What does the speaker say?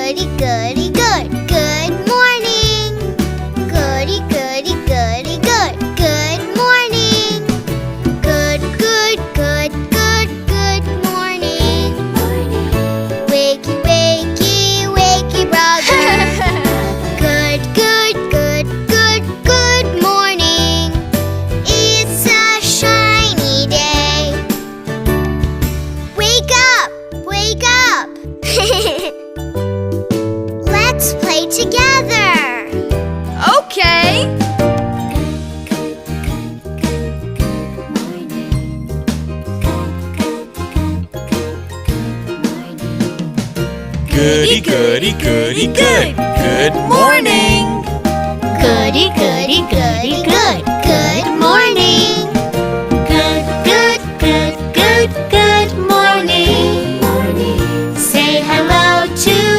goody, goody, good. Good morning. Goody, goody, goody, good. Good morning. Good, good, good, good, good morning. Wakey, wakey, wakey, brother. Good, good, good, good, good morning. It's a shiny day. Wake up! Wake up! Let's play together. Okay. Goody, goody, goody, good. Good morning. Goody, goody, goody, good.